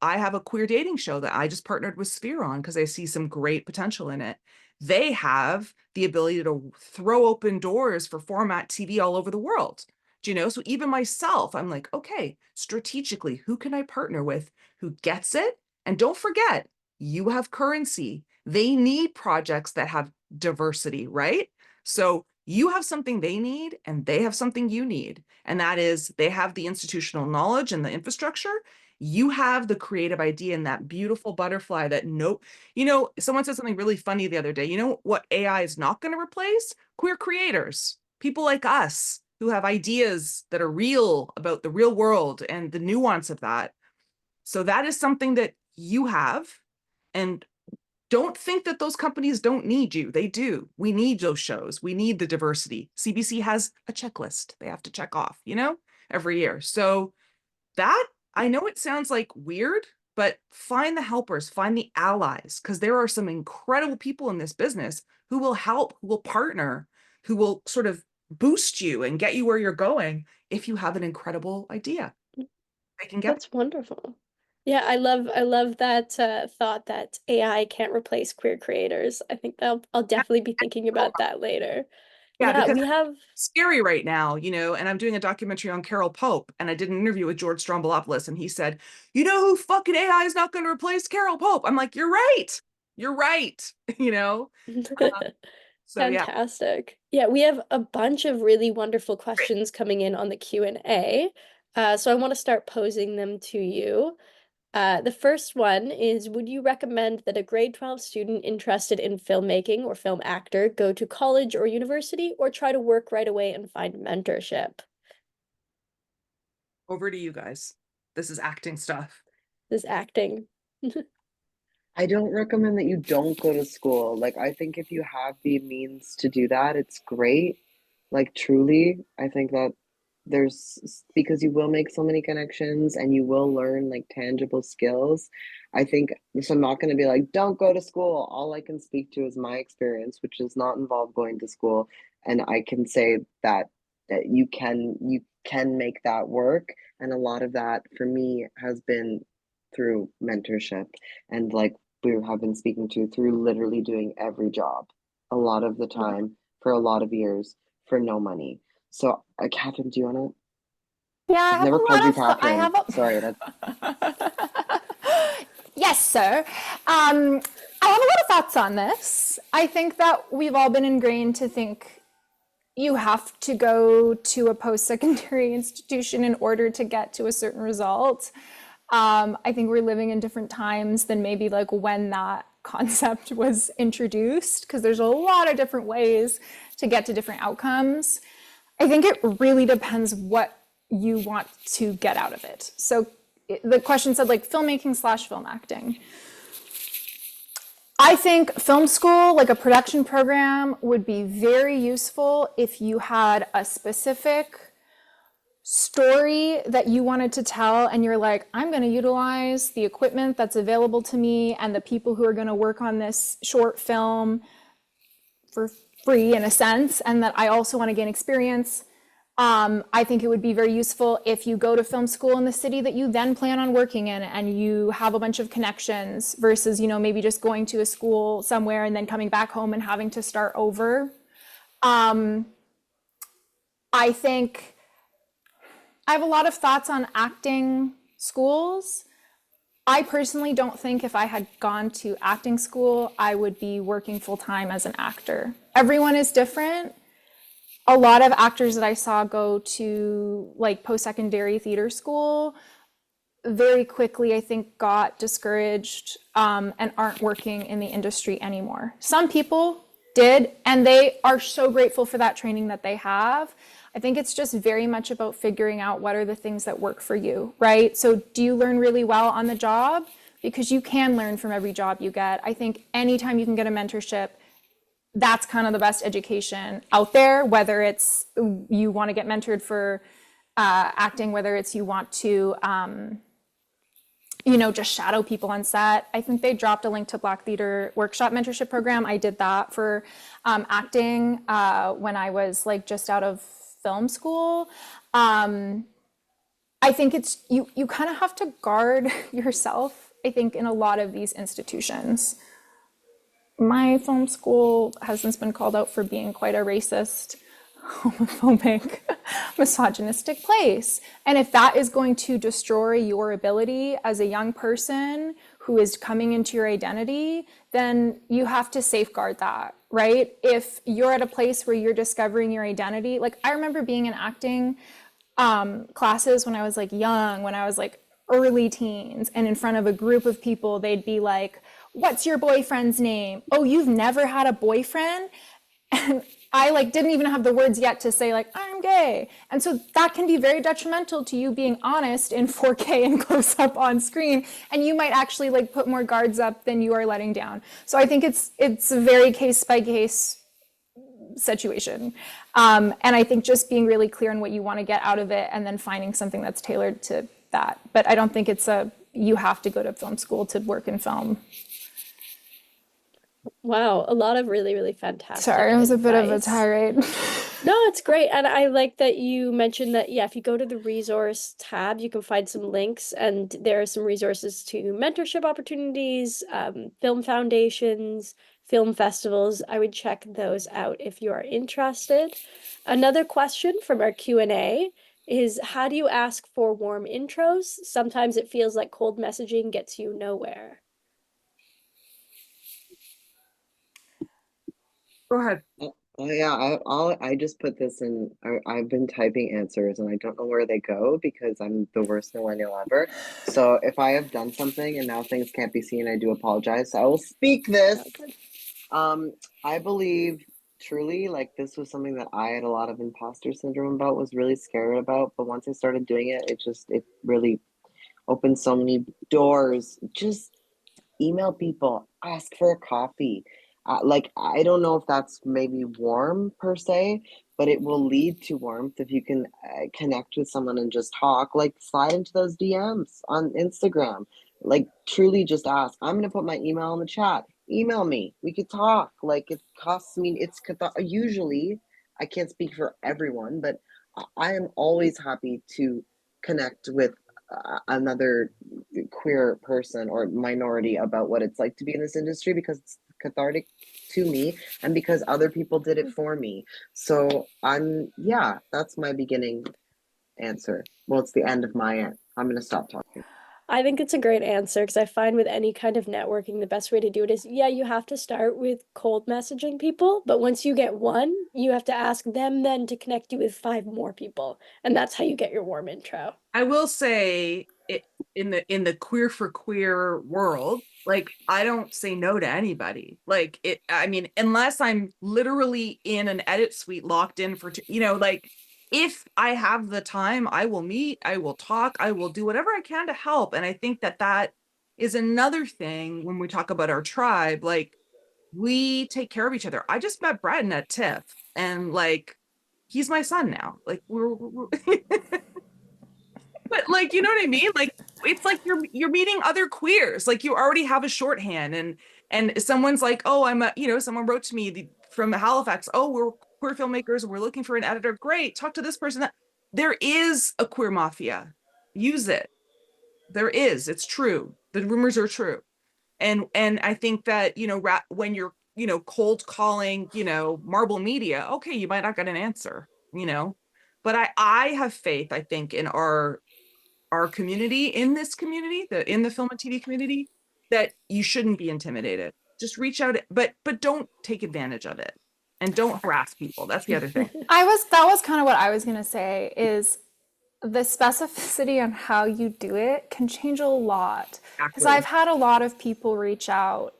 I have a queer dating show that I just partnered with Sphere on because I see some great potential in it. They have the ability to throw open doors for format TV all over the world. Do you know? So even myself, I'm like, okay, strategically, who can I partner with who gets it? And don't forget, you have currency. They need projects that have diversity, right? So you have something they need and they have something you need. And that is, they have the institutional knowledge and the infrastructure. You have the creative idea and that beautiful butterfly that someone said something really funny the other day. You know what AI is not going to replace? Queer creators, people like us who have ideas that are real about the real world and the nuance of that. So that is something that you have. And don't think that those companies don't need you. They do. We need those shows. We need the diversity. CBC has a checklist they have to check off, every year. So that, I know it sounds like weird, but find the helpers, find the allies, because there are some incredible people in this business who will help, who will partner, who will sort of boost you and get you where you're going if you have an incredible idea. They can get That's wonderful. Yeah, I love that thought that AI can't replace queer creators. I think I'll definitely be thinking about that later. yeah, Yeah, because we have it's scary right now, and I'm doing a documentary on Carol Pope, and I did an interview with George Stroumboulopoulos, and he said, you know who fucking AI is not going to replace Carol Pope? I'm like, you're right, so yeah. fantastic. Yeah, we have a bunch of really wonderful questions coming in on the Q&A. So I want to start posing them to you. The first one is, would you recommend that a grade 12 student interested in filmmaking or film actor go to college or university, or try to work right away and find mentorship? Over to you guys. This is acting stuff. This acting. I don't recommend that you don't go to school. Like, I think if you have the means to do that, it's great. Like, truly, I think that because you will make so many connections and you will learn like tangible skills. I think so. I'm not going to be like, don't go to school. All I can speak to is my experience, which does not involve going to school. And I can say that you can make that work. And a lot of that for me has been through mentorship and like we have been speaking to through literally doing every job a lot of the time for a lot of years for no money. So, Catherine, do you want Yeah, to? I I've have a never called lot you of I Catherine. have a Sorry, that Yes, sir. I have a lot of thoughts on this. I think that we've all been ingrained to think you have to go to a post-secondary institution in order to get to a certain result. I think we're living in different times than maybe like when that concept was introduced, because there's a lot of different ways to get to different outcomes. I think it really depends what you want to get out of it. So the question said like filmmaking / film acting. I think film school, like a production program, would be very useful if you had a specific story that you wanted to tell and you're like, I'm going to utilize the equipment that's available to me and the people who are going to work on this short film for free in a sense, and that I also want to gain experience. I think it would be very useful if you go to film school in the city that you then plan on working in and you have a bunch of connections versus, maybe just going to a school somewhere and then coming back home and having to start over. I think I have a lot of thoughts on acting schools. I personally don't think if I had gone to acting school, I would be working full-time as an actor. Everyone is different. A lot of actors that I saw go to like post-secondary theater school very quickly, I think, got discouraged and aren't working in the industry anymore. Some people did, and they are so grateful for that training that they have. I think it's just very much about figuring out what are the things that work for you, right? So do you learn really well on the job? Because you can learn from every job you get. I think anytime you can get a mentorship, that's kind of the best education out there, whether it's you want to get mentored for acting, whether it's you want to just shadow people on set. I think they dropped a link to Black Theater Workshop mentorship program. I did that for acting when I was like just out of film school. I think it's you kind of have to guard yourself, I think, in a lot of these institutions. My film school has since been called out for being quite a racist, homophobic, misogynistic place. And if that is going to destroy your ability as a young person who is coming into your identity, then you have to safeguard that, right? If you're at a place where you're discovering your identity, like I remember being in acting classes when I was like young, when I was like early teens, and in front of a group of people, they'd be like, what's your boyfriend's name? Oh, you've never had a boyfriend? And I like didn't even have the words yet to say like, I'm gay. And so that can be very detrimental to you being honest in 4K and close up on screen. And you might actually like put more guards up than you are letting down. So I think it's a very case by case situation. And I think just being really clear on what you want to get out of it and then finding something that's tailored to that. But I don't think you have to go to film school to work in film. Wow, a lot of really, really fantastic Sorry, it was a bit of a advice. tirade. No, it's great. And I like that you mentioned that, yeah, if you go to the resource tab, you can find some links, and there are some resources to mentorship opportunities, film foundations, film festivals. I would check those out if you are interested. Another question from our Q&A is, how do you ask for warm intros? Sometimes it feels like cold messaging gets you nowhere. Go ahead. Yeah, I just put this in. I've been typing answers and I don't know where they go because I'm the worst millennial ever. So if I have done something and now things can't be seen, I do apologize. So I will speak this. Okay. I believe truly like this was something that I had a lot of imposter syndrome about, was really scared about. But once I started doing it, it really opened so many doors. Just email people, ask for a coffee. Like, I don't know if that's maybe warm per se, but it will lead to warmth if you can connect with someone and just talk. Like, slide into those DMs on Instagram. Like, truly just ask. I'm going to put my email in the chat. Email me. We could talk. Like, it costs me, usually, I can't speak for everyone, but I am always happy to connect with another queer person or minority about what it's like to be in this industry, because it's cathartic to me and because other people did it for me. So yeah, that's my beginning answer. Well, it's the end of my end. I'm going to stop talking. I think it's a great answer, because I find with any kind of networking, the best way to do it is, yeah, you have to start with cold messaging people, but once you get one, you have to ask them then to connect you with 5 more people, and that's how you get your warm intro. I will say it in the queer for queer world, like I don't say no to anybody. Like I mean, unless I'm literally in an edit suite locked in for, like if I have the time, I will meet, I will talk, I will do whatever I can to help. And I think that that is another thing when we talk about our tribe, like we take care of each other. I just met Breton at TIFF, and like he's my son now. Like we're but like, you know what I mean? Like it's like you're meeting other queers. Like you already have a shorthand, and someone's like, oh, someone wrote to me from Halifax. Oh, we're queer filmmakers. We're looking for an editor. Great. Talk to this person. That there is a queer mafia. Use it. There is. It's true. The rumors are true. And I think that, when you're, cold calling, Marble Media, okay, you might not get an answer, but I have faith, I think, in our community, in this community, in the film and TV community, that you shouldn't be intimidated. Just reach out, but don't take advantage of it, and don't harass people. That's the other thing. That was kind of what I was going to say, is the specificity on how you do it can change a lot. Because Exactly. I've had a lot of people reach out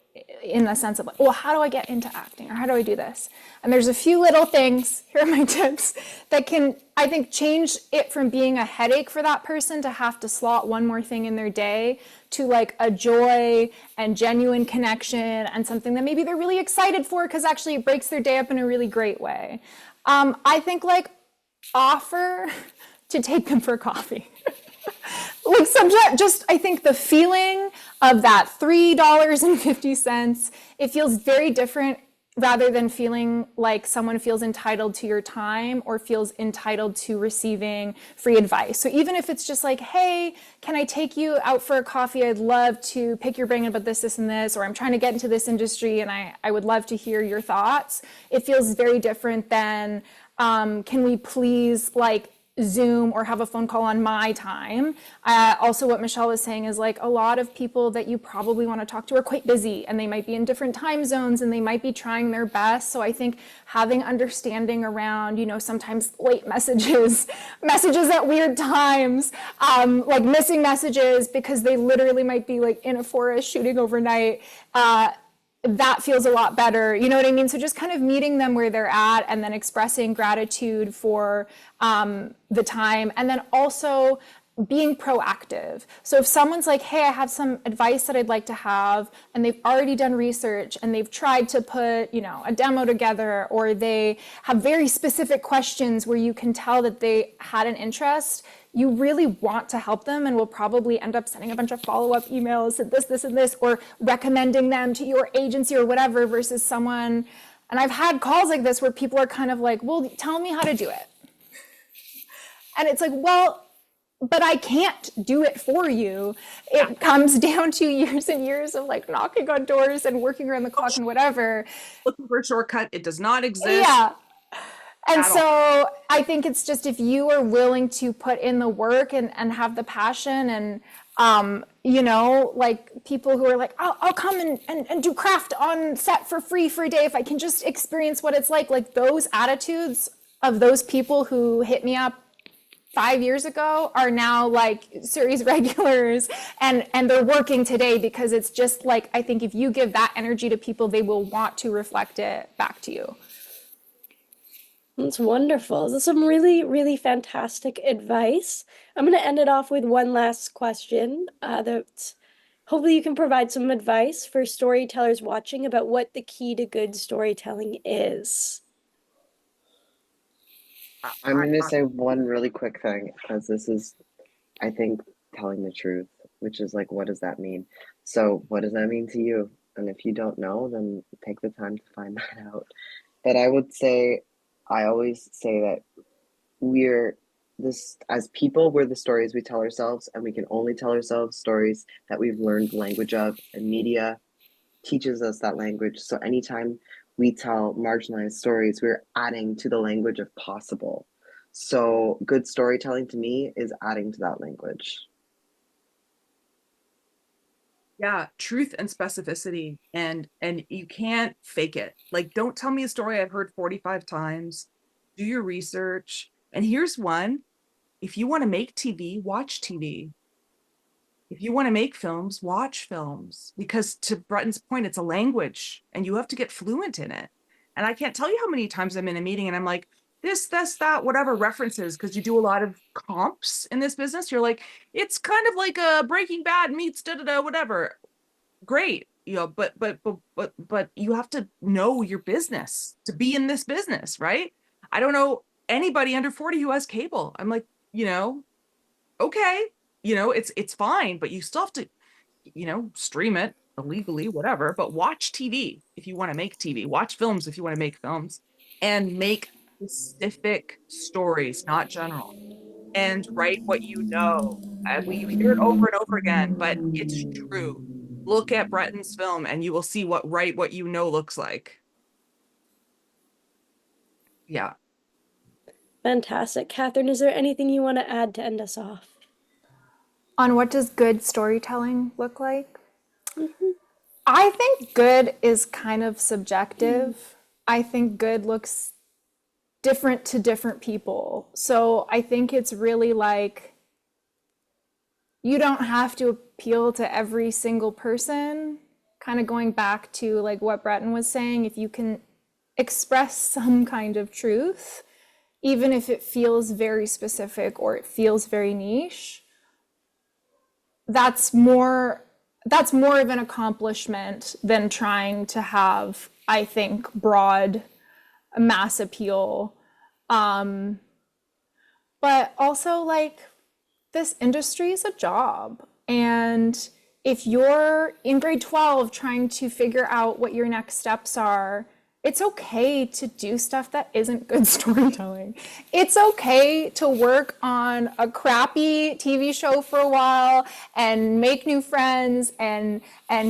in the sense of like, well, how do I get into acting, or how do I do this? And there's a few little things, here are my tips, that can, I think, change it from being a headache for that person to have to slot one more thing in their day to like a joy and genuine connection and something that maybe they're really excited for because actually it breaks their day up in a really great way. I think like offer to take them for coffee. Like just I think the feeling of that $3.50, it feels very different rather than feeling like someone feels entitled to your time or feels entitled to receiving free advice. So even if it's just like, hey, can I take you out for a coffee? I'd love to pick your brain about this, and this, or I'm trying to get into this industry and I would love to hear your thoughts. It feels very different than, can we please like Zoom or have a phone call on my time. Also, what Michelle was saying is like a lot of people that you probably want to talk to are quite busy, and they might be in different time zones, and they might be trying their best. So I think having understanding around, sometimes late messages, messages at weird times, like missing messages because they literally might be like in a forest shooting overnight, that feels a lot better. You know what I mean? So just kind of meeting them where they're at and then expressing gratitude for the time, and then also being proactive. So if someone's like, hey, I have some advice that I'd like to have, and they've already done research and they've tried to put, a demo together, or they have very specific questions where you can tell that they had an interest, you really want to help them and will probably end up sending a bunch of follow-up emails and this, and this, or recommending them to your agency or whatever, versus someone And I've had calls like this where people are kind of like, well, tell me how to do it. And it's like, well, but I can't do it for you. It comes down to years and years of like knocking on doors and working around the clock and whatever. Looking for a shortcut. It does not exist. Yeah. And at so I think it's just if you are willing to put in the work and have the passion and, you know, like people who are like, I'll come and do craft on set for free for a day if I can just experience what it's like those attitudes of those people who hit me up 5 years ago are now like series regulars and they're working today because it's just like, I think if you give that energy to people, they will want to reflect it back to you. That's wonderful. This is some really, really fantastic advice. I'm going to end it off with one last question that hopefully you can provide some advice for storytellers watching about what the key to good storytelling is. I'm going to say one really quick thing because this is, I think, telling the truth, which is like, what does that mean? So, what does that mean to you? And if you don't know, then take the time to find that out. But I would say, I always say that we're this, as people, we're the stories we tell ourselves, and we can only tell ourselves stories that we've learned the language of, and media teaches us that language. So anytime we tell marginalized stories, we're adding to the language of possible. So good storytelling to me is adding to that language. Yeah, truth and specificity, and you can't fake it. Like, don't tell me a story I've heard 45 times. Do your research. And here's one: if you want to make TV, watch TV. If you want to make films, watch films, because to Breton's point, it's a language and you have to get fluent in it. And I can't tell you how many times I'm in a meeting and I'm like, this, that, whatever references, because you do a lot of comps in this business. You're like, it's kind of like a Breaking Bad meets whatever. Great, you know, but you have to know your business to be in this business, right? I don't know anybody under 40 who has cable. I'm like, you know, okay, you know, it's fine, but you still have to, you know, stream it illegally, whatever, but watch TV if you want to make TV, watch films if you want to make films, and make specific stories, not general, and write what you know. We hear it over and over again, but it's true. Look at Breton's film and you will see what write what you know looks like. Yeah. Fantastic. Katherine, is there anything you want to add to end us off? On what does good storytelling look like? I think good is kind of subjective. I think good looks different to different people. So I think it's really like, you don't have to appeal to every single person. Kind of going back to like what Breton was saying, if you can express some kind of truth, even if it feels very specific or it feels very niche, that's more of an accomplishment than trying to have, I think, broad mass appeal. But also, like, this industry is a job. And if you're in grade 12 trying to figure out what your next steps are, it's okay to do stuff that isn't good storytelling. It's okay to work on a crappy TV show for a while and make new friends and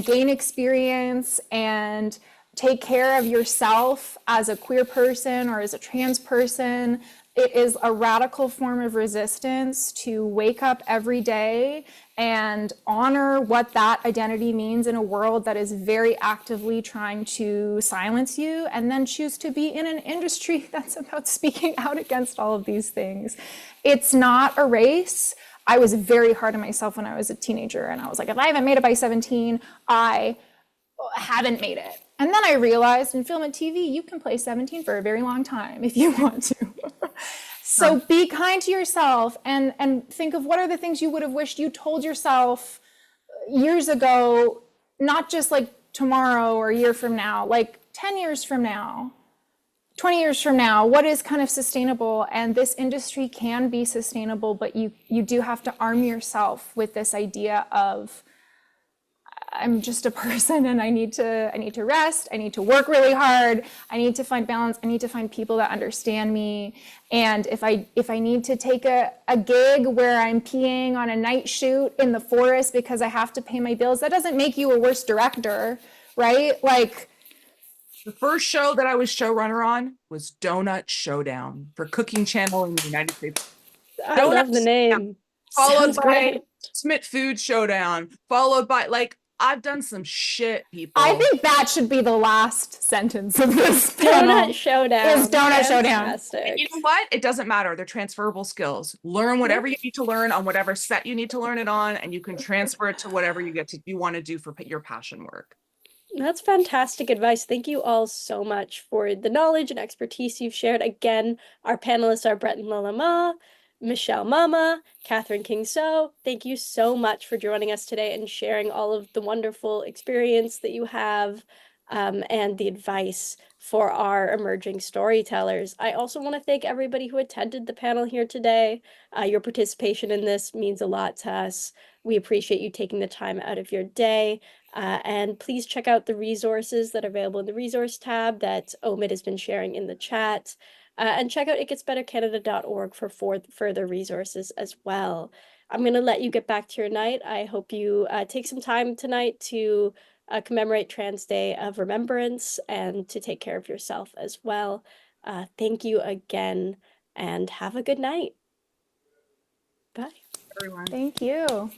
gain experience and take care of yourself as a queer person or as a trans person. It is a radical form of resistance to wake up every day and honor what that identity means in a world that is very actively trying to silence you, and then choose to be in an industry that's about speaking out against all of these things. It's not a race. I was very hard on myself when I was a teenager, and I was like, if I haven't made it by 17, I haven't made it. And then I realized in film and TV, you can play 17 for a very long time if you want to. So be kind to yourself and think of what are the things you would have wished you told yourself years ago, not just like tomorrow or a year from now, like 10 years from now, 20 years from now, what is kind of sustainable? And this industry can be sustainable, but you do have to arm yourself with this idea of I'm just a person and I need to rest. I need to work really hard. I need to find balance. I need to find people that understand me. And if I need to take a gig where I'm peeing on a night shoot in the forest because I have to pay my bills, that doesn't make you a worse director, right? Like, The first show that I was showrunner on was Donut Showdown for Cooking Channel in the United States. I love the Donuts, name. followed Sounds by great. Smith Food Showdown, followed by, like, I've done some shit, people. I think that should be the last sentence of this panel. Donut Showdown. Is Donut Showdown. Fantastic. You know what? It doesn't matter. They're transferable skills. Learn whatever you need to learn on whatever set you need to learn it on, and you can transfer it to whatever you want to do for your passion work. That's fantastic advice. Thank you all so much for the knowledge and expertise you've shared. Again, our panelists are Breton Lalama, Michelle Mama, Katherine King So. Thank you so much for joining us today and sharing all of the wonderful experience that you have and the advice for our emerging storytellers. I also want to thank everybody who attended the panel here today. Your participation in this means a lot to us. We appreciate you taking the time out of your day. And please check out the resources that are available in the resource tab that Omid has been sharing in the chat. And check out itgetsbettercanada.org for further resources as well. I'm going to let you get back to your night. I hope you take some time tonight to commemorate Trans Day of Remembrance and to take care of yourself as well. Thank you again and have a good night. Bye. Everyone. Thank you.